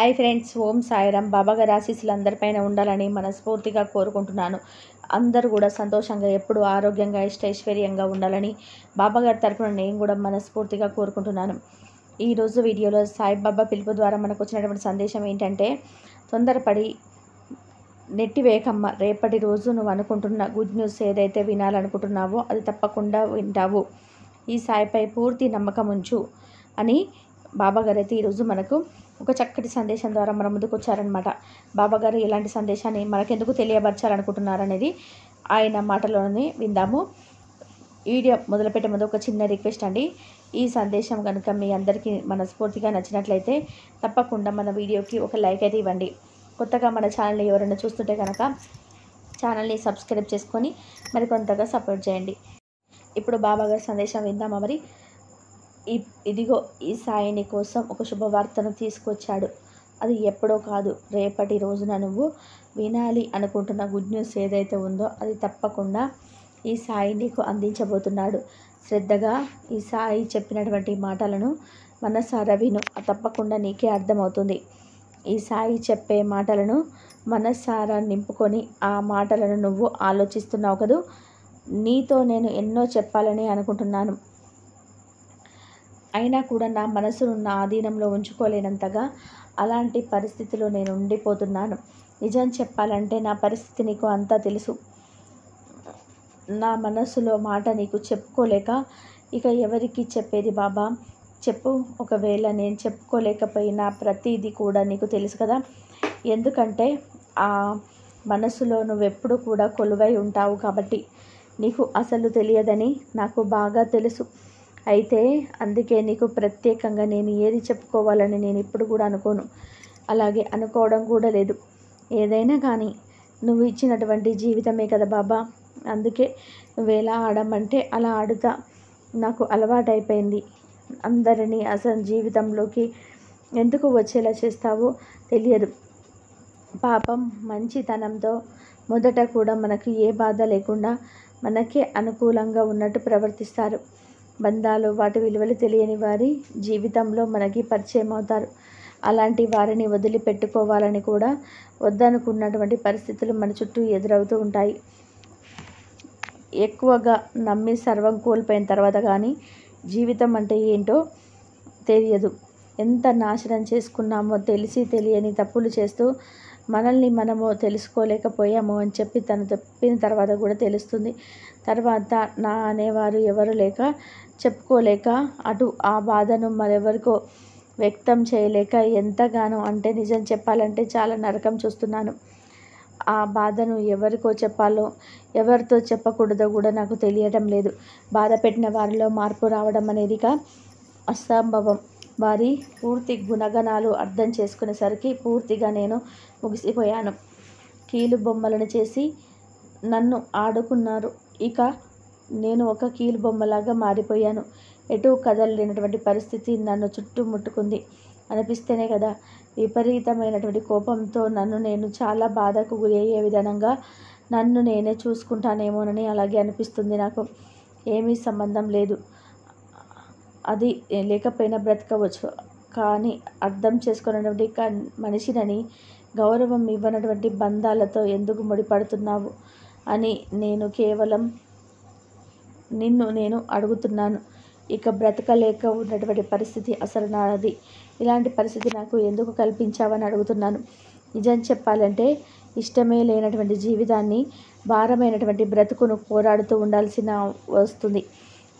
Hi friends, ఓం సాయిరామ్. బాబా గారి ఆశీస్సులు అందరిపైన ఉండాలని మనస్ఫూర్తిగా కోరుకుంటున్నాను. అందరూ కూడా సంతోషంగా ఎప్పుడు ఆరోగ్యంగా ఐశ్వర్యంగా ఉండాలని బాబా గారి తరపున నేను కూడా మనస్ఫూర్తిగా కోరుకుంటున్నాను. ఈరోజు వీడియోలో సాయిబాబా పిలుపు ద్వారా మనకు వచ్చినటువంటి సందేశం ఏంటంటే, తొందరపడి నెట్టివేయకమ్మ. రేపటి రోజు నువ్వు అనుకుంటున్న గుడ్ న్యూస్ ఏదైతే వినాలనుకుంటున్నావో అది తప్పకుండా వింటావు. ఈ సాయిపై పూర్తి నమ్మకం ఉంచు అని బాబాగారు అయితే ఈరోజు మనకు ఒక చక్కటి సందేశం ద్వారా మన ముందుకు వచ్చారనమాట. బాబాగారు ఎలాంటి సందేశాన్ని మనకెందుకు తెలియపరచాలనుకుంటున్నారనేది ఆయన మాటలోనే విందాము. వీడియో మొదలుపెట్టే ముందు ఒక చిన్న రిక్వెస్ట్ అండి. ఈ సందేశం కనుక మీ అందరికీ మనస్ఫూర్తిగా నచ్చినట్లయితే తప్పకుండా మన వీడియోకి ఒక లైక్ అయితే ఇవ్వండి. కొత్తగా మన ఛానల్ని ఎవరైనా చూస్తుంటే కనుక ఛానల్ని సబ్స్క్రైబ్ చేసుకొని మరి కొంతగా సపోర్ట్ చేయండి. ఇప్పుడు బాబాగారి సందేశం విందామా. మరి ఇదిగో ఈ సాయిని కోసం ఒక శుభవార్తను తీసుకొచ్చాడు. అది ఎప్పుడో కాదు, రేపటి రోజున నువ్వు వినాలి అనుకుంటున్న గుడ్ న్యూస్ ఏదైతే ఉందో అది తప్పకుండా ఈ సాయి నీకు అందించబోతున్నాడు. శ్రద్ధగా ఈ సాయి చెప్పినటువంటి మాటలను మనసారా విను, తప్పకుండా నీకే అర్థమవుతుంది. ఈ సాయి చెప్పే మాటలను మనసారా నింపుకొని ఆ మాటలను నువ్వు ఆలోచిస్తున్నావు కదూ. నీతో నేను ఎన్నో చెప్పాలని అనుకుంటున్నాను, అయినా కూడా నా మనసును నా ఆధీనంలో ఉంచుకోలేనంతగా అలాంటి పరిస్థితిలో నేను ఉండిపోతున్నాను. నిజం చెప్పాలంటే నా పరిస్థితి నీకు అంతా తెలుసు. నా మనసులో మాట నీకు చెప్పుకోలేక ఇక ఎవరికి చెప్పేది బాబా చెప్పు. ఒకవేళ నేను చెప్పుకోలేకపోయినా ప్రతిదీ కూడా నీకు తెలుసు కదా. ఎందుకంటే ఆ మనసులో నువ్వెప్పుడు కూడా కొలువై ఉంటావు కాబట్టి నీకు అసలు తెలియదని నాకు బాగా తెలుసు. అయితే అందుకే నీకు ప్రత్యేకంగా నేను ఏది చెప్పుకోవాలని నేను ఇప్పుడు కూడా అనుకోను, అలాగే అనుకోవడం కూడా లేదు. ఏదైనా కానీ నువ్వు ఇచ్చినటువంటి జీవితమే కదా బాబా. అందుకే నువ్వు ఎలా ఆడమంటే అలా ఆడుతా. నాకు అలవాటైపోయింది. అందరినీ అసలు జీవితంలోకి ఎందుకు వచ్చేలా చేస్తావో తెలియదు. పాపం మంచితనంతో మొదట కూడా మనకు ఏ బాధ లేకుండా మనకే అనుకూలంగా ఉన్నట్టు ప్రవర్తిస్తారు. బంధాలు వాటి విలువలు తెలియని వారి జీవితంలో మనకి పరిచయం అవుతారు. అలాంటి వారిని వదిలిపెట్టుకోవాలని కూడా వద్దనుకున్నటువంటి పరిస్థితులు మన చుట్టూ ఎదురవుతూ ఉంటాయి. ఎక్కువగా నమ్మి సర్వం కోల్పోయిన తర్వాత కానీ జీవితం అంటే ఏంటో తెలియదు. ఎంత నాశనం చేసుకున్నామో తెలిసి తెలియని తప్పులు చేస్తూ మనల్ని మనము తెలుసుకోలేకపోయాము అని చెప్పి తను తప్పిన తర్వాత కూడా తెలుస్తుంది. తర్వాత నా అనేవారు ఎవరు లేక చెప్పుకోలేక అటు ఆ బాధను మరెవరికో వ్యక్తం చేయలేక ఎంతగానో అంటే నిజం చెప్పాలంటే చాలా నరకం చూస్తున్నాను. ఆ బాధను ఎవరికో చెప్పాలో ఎవరితో చెప్పకూడదో కూడా నాకు తెలియడం లేదు. బాధ పెట్టిన వారిలో మార్పు రావడం అనేదిగా అసంభవం. వారి పూర్తి గుణగణాలు అర్థం చేసుకునేసరికి పూర్తిగా నేను ముగిసిపోయాను. కీలు బొమ్మలను చేసి నన్ను ఆడుకున్నారు. ఇక నేను ఒక కీలు బొమ్మలాగా మారిపోయాను. ఎటూ కదలలేనటువంటి పరిస్థితి నన్ను చుట్టుముట్టుకుంది అనిపిస్తేనే కదా. విపరీతమైనటువంటి కోపంతో నన్ను నేను చాలా బాధకు గురి అయ్యే విధంగా నన్ను నేనే చూసుకుంటానేమోనని అలాగే అనిపిస్తుంది. నాకు ఏమీ సంబంధం లేదు, అది లేకపోయినా బ్రతకవచ్చు, కానీ అర్థం చేసుకున్నటువంటి మనిషినని గౌరవం ఇవ్వనటువంటి బంధాలతో ఎందుకు ముడిపడుతున్నావు అని నేను కేవలం నిన్ను నేను అడుగుతున్నాను. ఇక బ్రతకలేక ఉన్నటువంటి పరిస్థితి అసలు నాది. ఇలాంటి పరిస్థితి నాకు ఎందుకు కల్పించావని అడుగుతున్నాను. నిజం చెప్పాలంటే ఇష్టమే లేనటువంటి జీవితాన్ని, భారమైనటువంటి బ్రతుకును పోరాడుతూ ఉండాల్సిన వస్తుంది.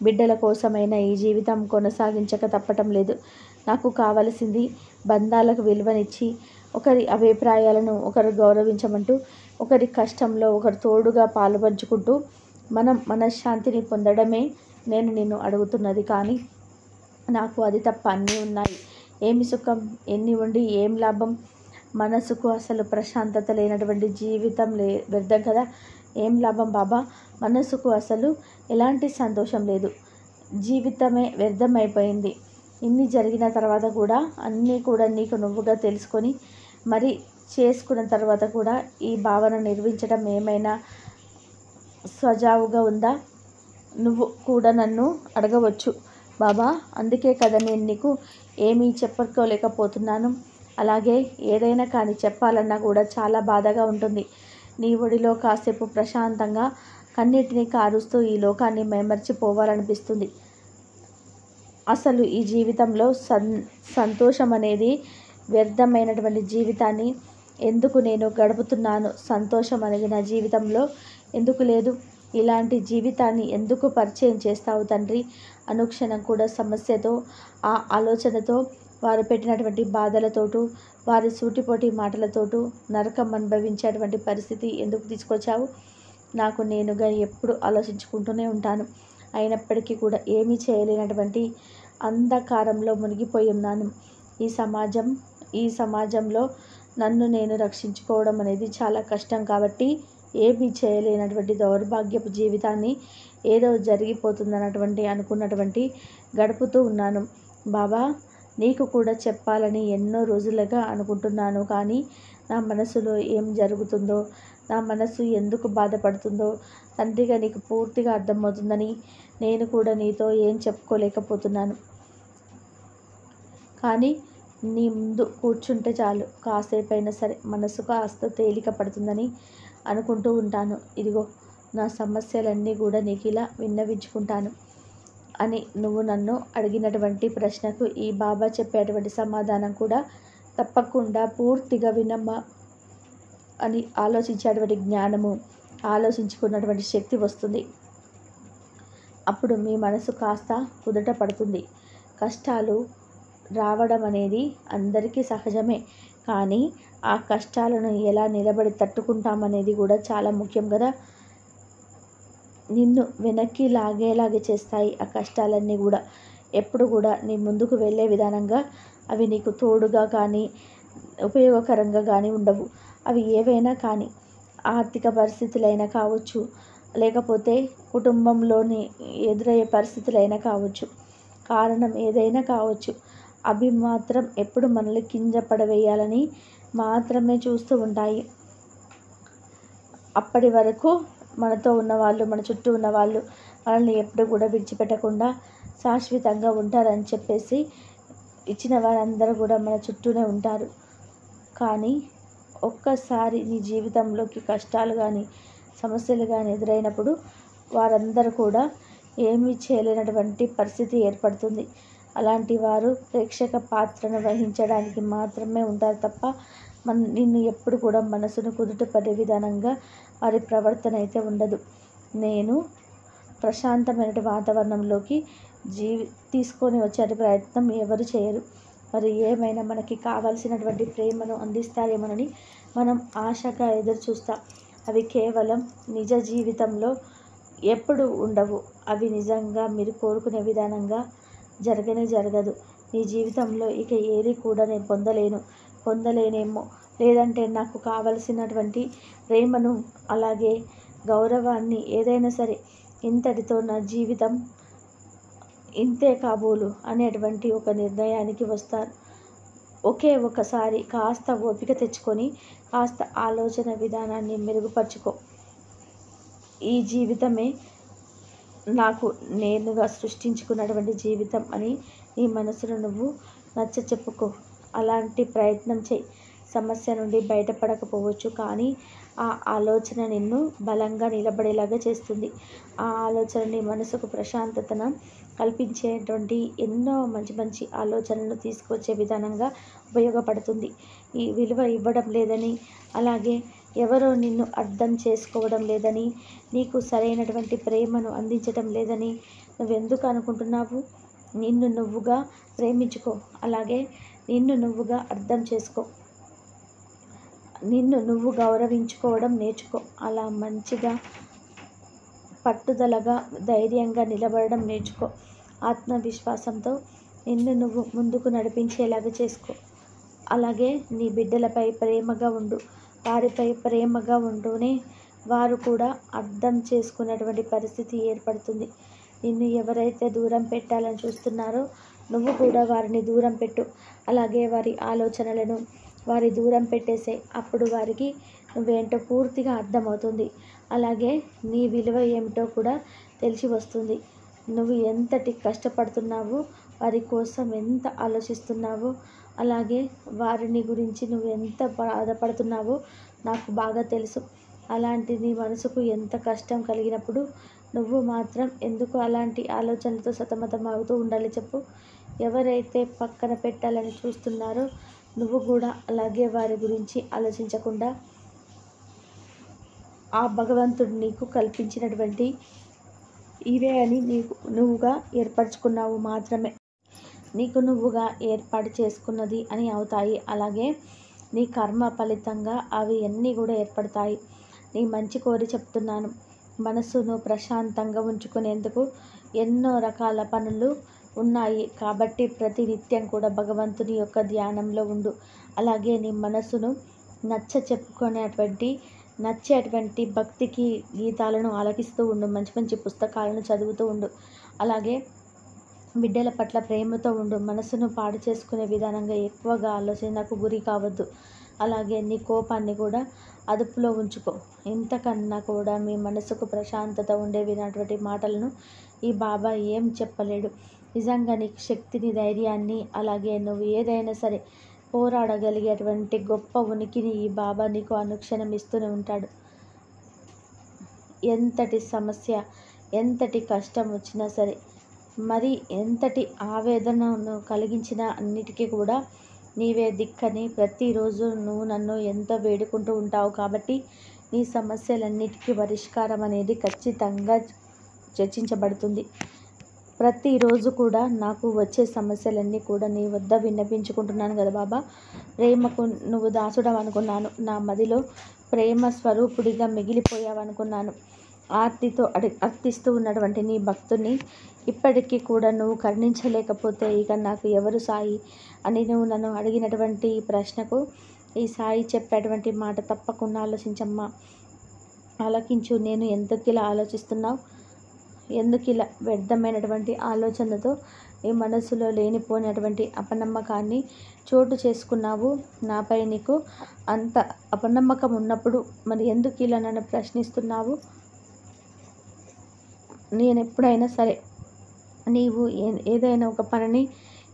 బిడ్డల కోసమైనా ఈ జీవితం కొనసాగించక తప్పటం లేదు. నాకు కావలసింది బంధాలకు విలువనిచ్చి ఒకరి అభిప్రాయాలను ఒకరు గౌరవించమంటూ ఒకరి కష్టంలో ఒకరు తోడుగా పాలుపంచుకుంటూ మనం మనశ్శాంతిని పొందడమే నేను నిన్ను అడుగుతున్నది. కానీ నాకు అది తప్ప అన్నీ ఉన్నాయి. ఏమి సుఖం, ఎన్ని ఉండి ఏం లాభం? మనసుకు అసలు ప్రశాంతత లేనటువంటి జీవితం వ్యర్థం కదా. ఏం లాభం బాబా? మనసుకు అసలు ఎలాంటి సంతోషం లేదు. జీవితమే వ్యర్థమైపోయింది. ఇన్ని జరిగిన తర్వాత కూడా అన్నీ కూడా నీకు నువ్వుగా తెలుసుకొని మరి చేసుకున్న తర్వాత కూడా ఈ భావన నిర్మించడం ఏమైనా సజావుగా ఉందా? నువ్వు కూడా నన్ను అడగవచ్చు బాబా. అందుకే కదా నేను నీకు ఏమీ చెప్పుకోలేకపోతున్నాను. అలాగే ఏదైనా కానీ చెప్పాలన్నా కూడా చాలా బాధగా ఉంటుంది. నీ ఒడిలో కాసేపు ప్రశాంతంగా కన్నీటిని కారుస్తూ ఈ లోకాన్ని మైమర్చిపోవాలనిపిస్తుంది. అసలు ఈ జీవితంలో సంతోషం అనేది వ్యర్థమైనటువంటి జీవితాన్ని ఎందుకు నేను గడుపుతున్నాను? సంతోషం అనేది నా జీవితంలో ఎందుకు లేదు? ఇలాంటి జీవితాన్ని ఎందుకు పరిచయం చేస్తావు తండ్రి? అనుక్షణం కూడా సమస్యతో, ఆ ఆలోచనతో, వారు పెట్టినటువంటి బాధలతోటూ, వారి సూటిపోటి మాటలతోటూ నరకం అనుభవించేటువంటి పరిస్థితి ఎందుకు తీసుకొచ్చావు? నాకు నేనుగా ఎప్పుడు ఆలోచించుకుంటూనే ఉంటాను. అయినప్పటికీ కూడా ఏమీ చేయలేనటువంటి అంధకారంలో మునిగిపోయి ఉన్నాను. ఈ సమాజంలో నన్ను నేను రక్షించుకోవడం అనేది చాలా కష్టం కాబట్టి ఏమీ చేయలేనటువంటి దౌర్భాగ్యపు జీవితాన్ని ఏదో జరిగిపోతుందన్నటువంటి అనుకున్నటువంటి గడుపుతూ ఉన్నాను. బాబా, నీకు కూడా చెప్పాలని ఎన్నో రోజులుగా అనుకుంటున్నాను. కానీ నా మనసులో ఏం జరుగుతుందో, నా మనసు ఎందుకు బాధపడుతుందో తండ్రిగా నీకు పూర్తిగా అర్థమవుతుందని నేను కూడా నీతో ఏం చెప్పుకోలేకపోతున్నాను. కానీ నీ ముందు కూర్చుంటే చాలు, కాసేపైనా సరే మనసు కాస్త తేలిక పడుతుందని అనుకుంటూ ఉంటాను. ఇదిగో నా సమస్యలన్నీ కూడా నీకు ఇలా విన్నవించుకుంటాను అని నువ్వు నన్ను అడిగినటువంటి ప్రశ్నకు ఈ బాబా చెప్పేటువంటి సమాధానం కూడా తప్పకుండా పూర్తిగా వినమ్మా అని ఆలోచించేటువంటి జ్ఞానము, ఆలోచించుకున్నటువంటి శక్తి వస్తుంది. అప్పుడు మీ మనసు కాస్త కుదుట పడుతుంది. కష్టాలు రావడం అనేది అందరికీ సహజమే. కానీ ఆ కష్టాలను ఎలా నిలబడి తట్టుకుంటామనేది కూడా చాలా ముఖ్యం కదా. నిన్ను వెనక్కి లాగేలాగే చేస్తాయి ఆ కష్టాలన్నీ కూడా. ఎప్పుడు కూడా నీ ముందుకు వెళ్ళే విధానంగా అవి నీకు తోడుగా కానీ ఉపయోగకరంగా కానీ ఉండవు. అవి ఏవైనా కానీ ఆర్థిక పరిస్థితులైనా కావచ్చు, లేకపోతే కుటుంబంలోని ఎదురయ్యే పరిస్థితులైనా కావచ్చు, కారణం ఏదైనా కావచ్చు, అవి మాత్రం ఎప్పుడు మనల్ని కింద పడవేయాలని మాత్రమే చూస్తూ ఉంటాయి. అప్పటి వరకు మనతో ఉన్నవాళ్ళు, మన చుట్టూ ఉన్నవాళ్ళు మనల్ని ఎప్పుడు కూడా విడిచిపెట్టకుండా శాశ్వతంగా ఉంటారని చెప్పేసి ఇచ్చిన వారందరూ కూడా మన చుట్టూనే ఉంటారు. కానీ ఒక్కసారి నీ జీవితంలోకి కష్టాలు కానీ సమస్యలు కానీ ఎదురైనప్పుడు వారందరూ కూడా ఏమీ చేయలేనటువంటి పరిస్థితి ఏర్పడుతుంది. అలాంటి వారు ప్రేక్షక పాత్రను వహించడానికి మాత్రమే ఉంటారు తప్ప నిన్ను ఎప్పుడు కూడా మనసును కుదుటపడే విధానంగా వారి ప్రవర్తన అయితే ఉండదు. నేను ప్రశాంతమైన వాతావరణంలోకి తీసుకొని వచ్చే ప్రయత్నం ఎవరు చేయరు. మరి ఏమైనా మనకి కావాల్సినటువంటి ప్రేమను అందిస్తారేమోనని మనం ఆశగా ఎదురు చూస్తాం. అవి కేవలం నిజ జీవితంలో ఎప్పుడు ఉండవు. అవి నిజంగా మీరు కోరుకునే విధానంగా జరగదు. నీ జీవితంలో ఇక ఏది కూడా నేను పొందలేనేమో, లేదంటే నాకు కావలసినటువంటి ప్రేమను, అలాగే గౌరవాన్ని ఏదైనా సరే ఇంతటితో నా జీవితం ఇంతే కాబోలు అనేటువంటి ఒక నిర్ణయానికి వస్తారు. ఒకసారి కాస్త ఓపిక తెచ్చుకొని కాస్త ఆలోచన విధానాన్ని మెరుగుపరుచుకో. ఈ జీవితమే నాకు నేనుగా సృష్టించుకున్నటువంటి జీవితం అని నీ మనసును నువ్వు నచ్చ చెప్పుకో. అలాంటి ప్రయత్నం చేయి. సమస్య నుండి బయటపడకపోవచ్చు, కానీ ఆ ఆలోచన నిన్ను బలంగా నిలబడేలాగా చేస్తుంది. ఆ ఆలోచన నీ మనసుకు ప్రశాంతతను కల్పించేటువంటి ఎన్నో మంచి మంచి ఆలోచనలను తీసుకొచ్చే విధానంగా ఉపయోగపడుతుంది. ఈ విలువ ఇవ్వడం లేదని, అలాగే ఎవరో నిన్ను అర్థం చేసుకోవడం లేదని, నీకు సరైనటువంటి ప్రేమను అందించడం లేదని నువ్వెందుకు అనుకుంటున్నావు? నిన్ను నువ్వుగా ప్రేమించుకో, అలాగే నిన్ను నువ్వుగా అర్థం చేసుకో, నిన్ను నువ్వు గౌరవించుకోవడం నేర్చుకో. అలా మంచిగా పట్టుదలగా ధైర్యంగా నిలబడడం నేర్చుకో. ఆత్మవిశ్వాసంతో నిన్ను నువ్వు ముందుకు నడిపించేలాగా చేసుకో. అలాగే నీ బిడ్డలపై ప్రేమగా ఉండు. వారిపై ప్రేమగా ఉంటూనే వారు కూడా అర్థం చేసుకునేటువంటి పరిస్థితి ఏర్పడుతుంది. నిన్ను ఎవరైతే దూరం పెట్టాలని చూస్తున్నారో నువ్వు కూడా వారిని దూరం పెట్టు. అలాగే వారి ఆలోచనలను వారి దూరం పెట్టేసే. అప్పుడు వారికి నువ్వేంటో పూర్తిగా అర్థమవుతుంది. అలాగే నీ విలువ ఏమిటో కూడా తెలిసి వస్తుంది. నువ్వు ఎంతటి కష్టపడుతున్నావో, వారి కోసం ఎంత ఆలోచిస్తున్నావో అలాగే వారిని గురించి నువ్వు ఎంత బాధపడుతున్నావో నాకు బాగా తెలుసు. అలాంటి నీ మనసుకు ఎంత కష్టం కలిగినప్పుడు నువ్వు మాత్రం ఎందుకు అలాంటి ఆలోచనలతో సతమతమవుతూ ఉండాలి చెప్పు? ఎవరైతే పక్కన పెట్టాలని చూస్తున్నారో నువ్వు కూడా అలాగే వారి గురించి ఆలోచించకుండా ఆ భగవంతుడు నీకు కల్పించినటువంటి ఇవే అని నువ్వుగా ఏర్పరచుకున్నావు మాత్రమే. నీకు నువ్వుగా ఏర్పాటు చేసుకున్నది అని అవుతాయి. అలాగే నీ కర్మ ఫలితంగా అవి అన్నీ కూడా ఏర్పడతాయి. నీ మంచి కోరి చెప్తున్నాను. మనసును ప్రశాంతంగా ఉంచుకునేందుకు ఎన్నో రకాల పనులు ఉన్నాయి కాబట్టి ప్రతినిత్యం కూడా భగవంతుని యొక్క ధ్యానంలో ఉండు. అలాగే నీ మనసును నచ్చేటువంటి భక్తికి గీతాలను ఆలకిస్తూ ఉండు. మంచి మంచి పుస్తకాలను చదువుతూ ఉండు. అలాగే బిడ్డల పట్ల ప్రేమతో ఉండు. మనసును పాడు చేసుకునే విధానంగా ఎక్కువగా ఆలోచనకు గురి కావద్దు. అలాగే నీ కోపాన్ని కూడా అదుపులో ఉంచుకో. ఇంతకన్నా కూడా మీ మనసుకు ప్రశాంతత ఉండే వినటువంటి మాటలను ఈ బాబా ఏం చెప్పలేడు. నిజంగా నీకు శక్తిని, ధైర్యాన్ని, అలాగే నువ్వు ఏదైనా సరే పోరాడగలిగేటువంటి గొప్ప ఉనికిని ఈ బాబా నీకు అనుక్షణం ఇస్తూనే ఉంటాడు. ఎంతటి సమస్య, ఎంతటి కష్టం వచ్చినా సరే, మరి ఎంతటి ఆవేదనను కలిగించిన అన్నిటికీ కూడా నీవే దిక్కని ప్రతిరోజు నువ్వు నన్ను ఎంతో వేడుకుంటూ ఉంటావు కాబట్టి నీ సమస్యలన్నిటికీ పరిష్కారం అనేది ఖచ్చితంగా చర్చించబడుతుంది. ప్రతిరోజు కూడా నాకు వచ్చే సమస్యలన్నీ కూడా నీ వద్ద విన్నపించుకుంటున్నాను కదా బాబా. ప్రేమకు నువ్వు దాసుడం అనుకున్నాను. నా మదిలో ప్రేమ స్వరూపుడిగా మిగిలిపోయావనుకున్నాను. ఆర్తితో అర్థిస్తూ ఉన్నటువంటి నీ భక్తుని ఇప్పటికీ కూడా నువ్వు కరుణించలేకపోతే ఇక నాకు ఎవరు సాయి అని నువ్వు నన్ను అడిగినటువంటి ఈ ప్రశ్నకు ఈ సాయి చెప్పేటువంటి మాట తప్పకుండా ఆలోచించమ్మా. ఆలకించు. నేను ఎందుకిలా ఆలోచిస్తున్నావు? ఎందుకిలా వ్యర్థమైనటువంటి ఆలోచనతో నీ మనసులో లేనిపోయినటువంటి అపనమ్మకాన్ని చోటు చేసుకున్నావు? నాపై నీకు అంత అపనమ్మకం ఉన్నప్పుడు మరి ఎందుకు ఇలా నన్ను ప్రశ్నిస్తున్నావు? నేను ఎప్పుడైనా సరే నీవు ఏదైనా ఒక పనిని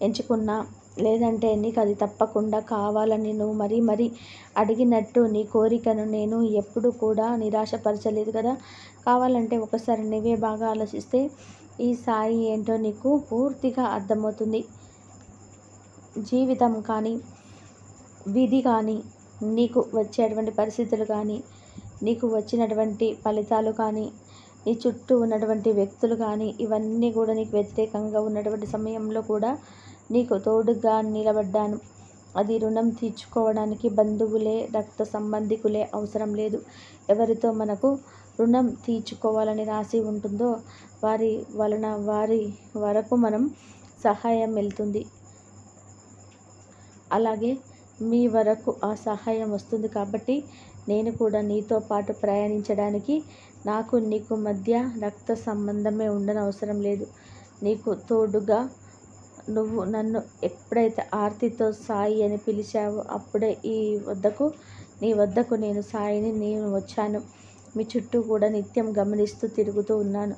ఎంచుకున్నా, లేదంటే నీకు అది తప్పకుండా కావాలని నువ్వు మరీ అడిగినట్టు నీ కోరికను నేను ఎప్పుడు కూడా నిరాశపరచలేదు కదా. కావాలంటే ఒకసారి నువ్వే బాగా ఆలోచిస్తే ఈ సాయి ఏంటో నీకు పూర్తిగా అర్థమవుతుంది. జీవితం కానీ, విధి కానీ, నీకు వచ్చేటువంటి పరిస్థితులు కానీ, నీకు వచ్చినటువంటి ఫలితాలు కానీ, నీ చుట్టూ ఉన్నటువంటి వ్యక్తులు కానీ, ఇవన్నీ కూడా నీకు వ్యతిరేకంగా ఉన్నటువంటి సమయంలో కూడా నీకు తోడుగా నిలబడ్డాను. అది రుణం తీర్చుకోవడానికి బంధువులే, రక్త సంబంధికులే అవసరం లేదు. ఎవరితో మనకు రుణం తీర్చుకోవాలని రాసి ఉంటుందో వారి వరకు మనం సహాయం వెళ్తుంది. అలాగే మీ వరకు ఆ సహాయం వస్తుంది కాబట్టి నేను కూడా నీతో పాటు ప్రయాణించడానికి నాకు నీకు మధ్య రక్త సంబంధమే ఉండనవసరం లేదు. నీకు తోడుగా నువ్వు నన్ను ఎప్పుడైతే ఆర్తితో సాయి అని పిలిచావో అప్పుడే నీ వద్దకు నేను సాయిని నేను వచ్చాను. మీ చుట్టూ కూడా నిత్యం గమనిస్తూ తిరుగుతూ ఉన్నాను.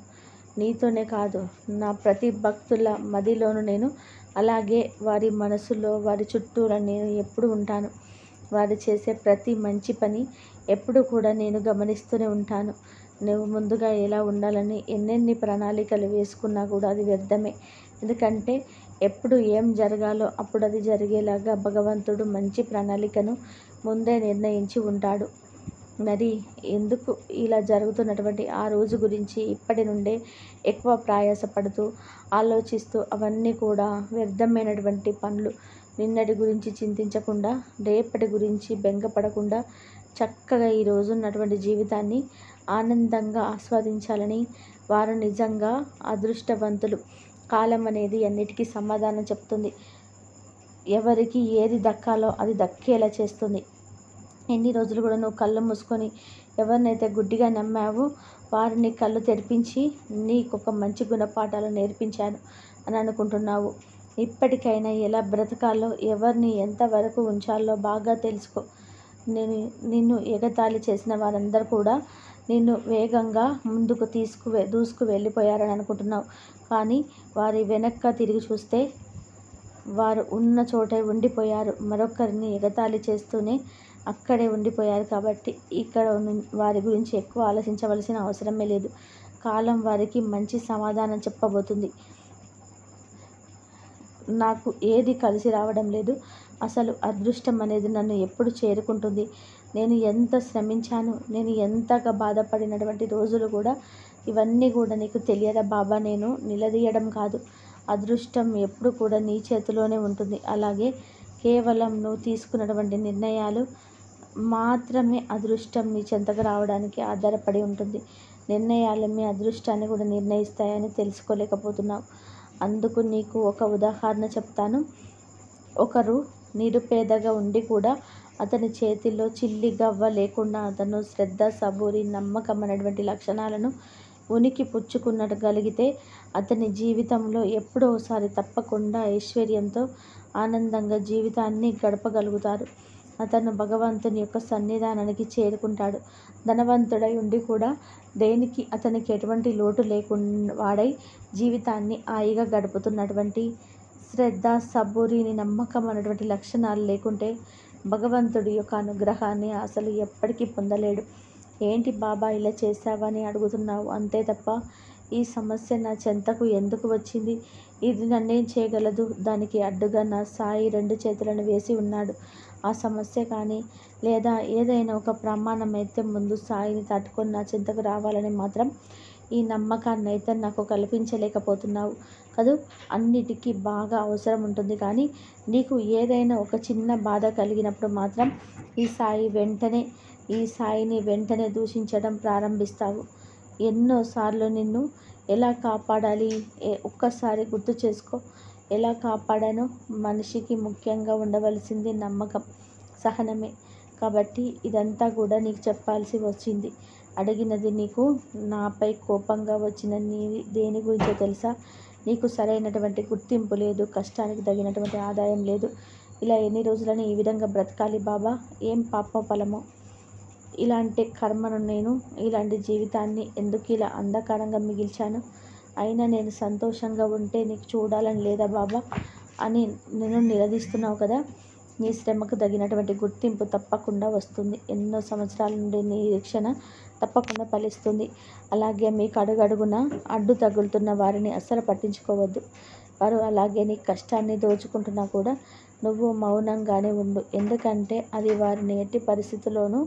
నీతోనే కాదు, నా ప్రతి భక్తుల మదిలోనూ నేను, అలాగే వారి మనసులో, వారి చుట్టూరా నేను ఎప్పుడు ఉంటాను. వారు చేసే ప్రతి మంచి పని ఎప్పుడు కూడా నేను గమనిస్తూనే ఉంటాను. నువ్వు ముందుగా ఎలా ఉండాలని ఎన్నెన్ని ప్రణాళికలు వేసుకున్నా కూడా అది వ్యర్థమే. ఎందుకంటే ఎప్పుడు ఏం జరగాలో అప్పుడు అది జరిగేలాగా భగవంతుడు మంచి ప్రణాళికను ముందే నిర్ణయించి ఉంటాడు. మరి ఎందుకు ఇలా జరుగుతున్నటువంటి ఆ రోజు గురించి ఇప్పటి నుండే ఎక్కువ ప్రయాసపడుతూ ఆలోచిస్తూ అవన్నీ కూడా వ్యర్థమైనటువంటి పనులు. నిన్నటి గురించి చింతించకుండా, రేపటి గురించి బెంగపడకుండా చక్కగా ఈరోజు ఉన్నటువంటి జీవితాన్ని ఆనందంగా ఆస్వాదించాలని వారు నిజంగా అదృష్టవంతులు. కాలం అనేది అన్నిటికీ సమాధానం చెప్తుంది. ఎవరికి ఏది దక్కాలో అది దక్కేలా చేస్తుంది. ఎన్ని రోజులు కూడా నువ్వు కళ్ళు మూసుకొని ఎవరినైతే గుడ్డిగా నమ్మావో వారిని కళ్ళు తెరిపించి నీకొక మంచి గుణపాఠాలు నేర్పించాను అని అనుకుంటున్నావు. ఇప్పటికైనా ఎలా బ్రతకాలో, ఎవరిని ఎంతవరకు ఉంచాలో బాగా తెలుసుకో. నిన్ను ఎగతాళి చేసిన వారందరూ కూడా నిన్ను వేగంగా ముందుకు దూసుకు వెళ్ళిపోయారని అనుకుంటున్నావు. కానీ వారి వెనక్కి తిరిగి చూస్తే వారు ఉన్న చోటే ఉండిపోయారు. మరొకరిని ఎగతాళి చేస్తూనే అక్కడే ఉండిపోయారు. కాబట్టి ఇక్కడ వారి గురించి ఎక్కువ ఆలోచించవలసిన అవసరమే లేదు. కాలం వారికి మంచి సమాధానం చెప్పబోతుంది. నాకు ఏది కలిసి రావడం లేదు. అసలు అదృష్టం అనేది నన్ను ఎప్పుడు చేరుకుంటుంది? నేను ఎంత శ్రమించాను, నేను ఎంతగా బాధపడినటువంటి రోజులు కూడా, ఇవన్నీ కూడా నీకు తెలియదా బాబా? నేను నిలదీయడం కాదు. అదృష్టం ఎప్పుడు కూడా నీ చేతిలోనే ఉంటుంది. అలాగే కేవలం నువ్వు తీసుకున్నటువంటి నిర్ణయాలు మాత్రమే అదృష్టం నీ చెంతకు రావడానికి ఆధారపడి ఉంటుంది. నిర్ణయాలు మీ అదృష్టాన్ని కూడా నిర్ణయిస్తాయని తెలుసుకోలేకపోతున్నావు. అందుకు నీకు ఒక ఉదాహరణ చెప్తాను. ఒకరు నిరుపేదగా ఉండి కూడా అతని చేతిలో చిల్లి గవ్వ లేకుండా అతను శ్రద్ధ, సబూరి, నమ్మకం అనేటువంటి లక్షణాలను ఉనికి పుచ్చుకునగలిగితే అతని జీవితంలో ఎప్పుడో ఒకసారి తప్పకుండా ఐశ్వర్యంతో ఆనందంగా జీవితాన్ని గడపగలుగుతారు. అతను భగవంతుని యొక్క సన్నిధానానికి చేరుకుంటాడు. ధనవంతుడై ఉండి కూడా దేనికి అతనికి ఎటువంటి లోటు లేకుండా వాడై జీవితాన్ని హాయిగా గడుపుతున్నటువంటి శ్రద్ధ, సబూరిని, నమ్మకం అనేటువంటి లక్షణాలు లేకుంటే భగవంతుడి యొక్క అనుగ్రహాన్ని అసలు ఎప్పటికీ పొందలేడు. ఏంటి బాబా ఇలా చేశావని అడుగుతున్నావు అంతే తప్ప ఈ సమస్య నా చెంతకు ఎందుకు వచ్చింది? ఇది నన్నేం చేయగలదు? దానికి అడ్డుగా నా సాయి 2 చేతులను వేసి ఉన్నాడు. ఆ సమస్య కానీ లేదా ఏదైనా ఒక ప్రమాణం అయితే ముందు సాయిని తట్టుకొని నా చెంతకు రావాలని మాత్రం ఈ నమ్మకాన్ని అయితే నాకు కల్పించలేకపోతున్నావు కదూ. అన్నిటికీ బాగా అవసరం ఉంటుంది. కానీ నీకు ఏదైనా ఒక చిన్న బాధ కలిగినప్పుడు మాత్రం ఈ సాయిని వెంటనే దూషించడం ప్రారంభిస్తావు. ఎన్నోసార్లు నిన్ను ఎలా కాపాడాలి ఒక్కసారి గుర్తు చేసుకో. ఎలా కాపాడానో? మనిషికి ముఖ్యంగా ఉండవలసింది నమ్మకం, సహనమే. కాబట్టి ఇదంతా కూడా నీకు చెప్పాల్సి వచ్చింది. అడిగినది నీకు నాపై కోపంగా వచ్చిన దేని గురించో తెలుసా? నీకు సరైనటువంటి గుర్తింపు లేదు, కష్టానికి తగినటువంటి ఆదాయం లేదు. ఇలా ఎన్ని రోజులని ఈ విధంగా బ్రతకాలి బాబా? ఏం పాప ఫలమో? ఇలాంటి కర్మను నేను ఇలాంటి జీవితాన్ని ఎందుకు ఇలా అంధకారంగా మిగిల్చాను? అయినా నేను సంతోషంగా ఉంటే నీకు చూడాలని లేదా బాబా అని నేను నిలదీస్తున్నావు కదా. నీ శ్రమకు తగినటువంటి గుర్తింపు తప్పకుండా వస్తుంది. ఎన్నో సంవత్సరాల నుండి నిరీక్షణ తప్పకుండా ఫలిస్తుంది. అలాగే మీకు అడుగడుగున అడ్డు తగులుతున్న వారిని అస్సలు పట్టించుకోవద్దు. వారు అలాగే నీ కష్టాన్ని దోచుకుంటున్నా కూడా నువ్వు మౌనంగానే ఉండు. ఎందుకంటే అది వారిని ఎట్టి పరిస్థితుల్లోనూ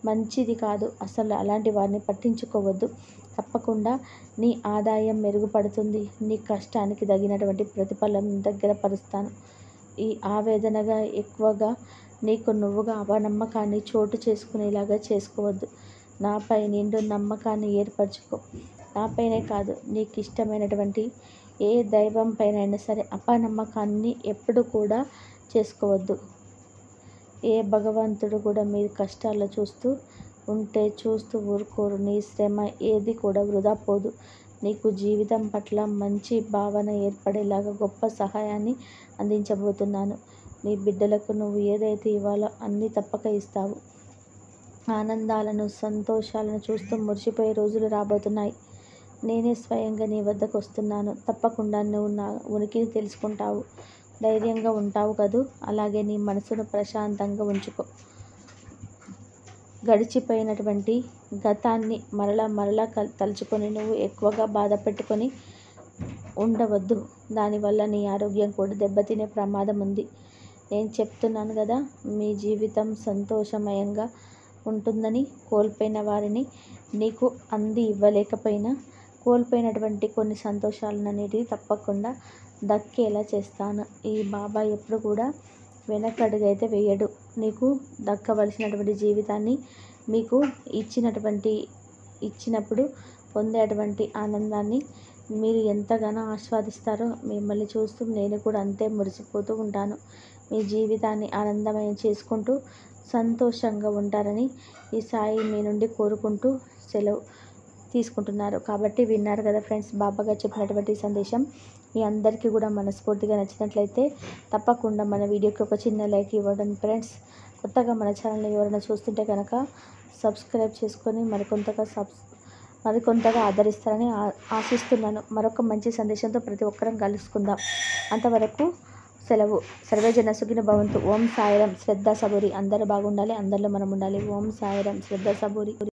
మంచిది కాదు. అసలు అలాంటి వారిని పట్టించుకోవద్దు. తప్పకుండా నీ ఆదాయం మెరుగుపడుతుంది. నీ కష్టానికి తగినటువంటి ప్రతిఫలం దగ్గర పరుస్తాను. ఈ ఆవేదనగా ఎక్కువగా నీకు నువ్వుగా అపనమ్మకాన్ని చోటు చేసుకునేలాగా చేసుకోవద్దు. నాపై నిండు నమ్మకాన్ని ఏర్పరచుకో. నాపైనే కాదు, నీకు ఇష్టమైనటువంటి ఏ దైవం పైనైనా సరే అపనమ్మకాన్ని ఎప్పుడు కూడా చేసుకోవద్దు. ఏ భగవంతుడు కూడా మీరు కష్టాల్లో చూస్తూ ఊరుకోరు. నీ శ్రమ ఏది కూడా వృధా పోదు. నీకు జీవితం పట్ల మంచి భావన ఏర్పడేలాగా గొప్ప సహాయాన్ని అందించబోతున్నాను. నీ బిడ్డలకు నువ్వు ఏదైతే ఇవ్వాలో అన్నీ తప్పక ఇస్తావు. ఆనందాలను, సంతోషాలను చూస్తూ మురిసిపోయే రోజులు రాబోతున్నాయి. నేనే స్వయంగా నీ వద్దకు వస్తున్నాను. తప్పకుండా నువ్వు నా ఉనికిని తెలుసుకుంటావు. ధైర్యంగా ఉంటావు కదూ. అలాగే నీ మనసును ప్రశాంతంగా ఉంచుకో. గడిచిపోయినటువంటి గతాన్ని మరలా తలుచుకొని నువ్వు ఎక్కువగా బాధ పెట్టుకొని ఉండవద్దు. దానివల్ల నీ ఆరోగ్యం కూడా దెబ్బతినే ప్రమాదం ఉంది. నేను చెప్తున్నాను కదా, మీ జీవితం సంతోషమయంగా ఉంటుందని. కోల్పోయిన వారిని నీకు అంది ఇవ్వలేకపోయినా కోల్పోయినటువంటి కొన్ని సంతోషాలన్నిటివి తప్పకుండా దక్కేలా చేస్తాను. ఈ బాబా ఎప్పుడు కూడా వెనకడుగైతే వేయడు. నీకు దక్కవలసినటువంటి జీవితాన్ని మీకు ఇచ్చినప్పుడు పొందేటువంటి ఆనందాన్ని మీరు ఎంతగానో ఆస్వాదిస్తారో మిమ్మల్ని చూస్తూ నేను కూడా అంతే మురిసిపోతూ ఉంటాను. మీ జీవితాన్ని ఆనందమయం చేసుకుంటూ సంతోషంగా ఉంటారని ఈ సాయి మీ నుండి కోరుకుంటూ సెలవు తీసుకుంటున్నారు. కాబట్టి విన్నారు కదా ఫ్రెండ్స్, బాబాగారు చెప్పినటువంటి సందేశం మీ అందరికీ కూడా మనస్ఫూర్తిగా నచ్చినట్లయితే తప్పకుండా మన వీడియోకి ఒక చిన్న లైక్ ఇవ్వడం ఫ్రెండ్స్. కొత్తగా మన ఛానల్ని ఎవరైనా చూస్తుంటే కనుక సబ్స్క్రైబ్ చేసుకొని మరికొంతగా ఆదరిస్తారని ఆశిస్తున్నాను. మరొక మంచి సందేశంతో ప్రతి ఒక్కరం కలుసుకుందాం. అంతవరకు సెలవు. సర్వేజన సుఖినో భవంతు. ఓం సాయిరాం. శ్రద్ధ సబూరి. అందరూ బాగుండాలి, అందరిలో మనం ఉండాలి. ఓం సాయిరాం. శ్రద్ధ సబూరి.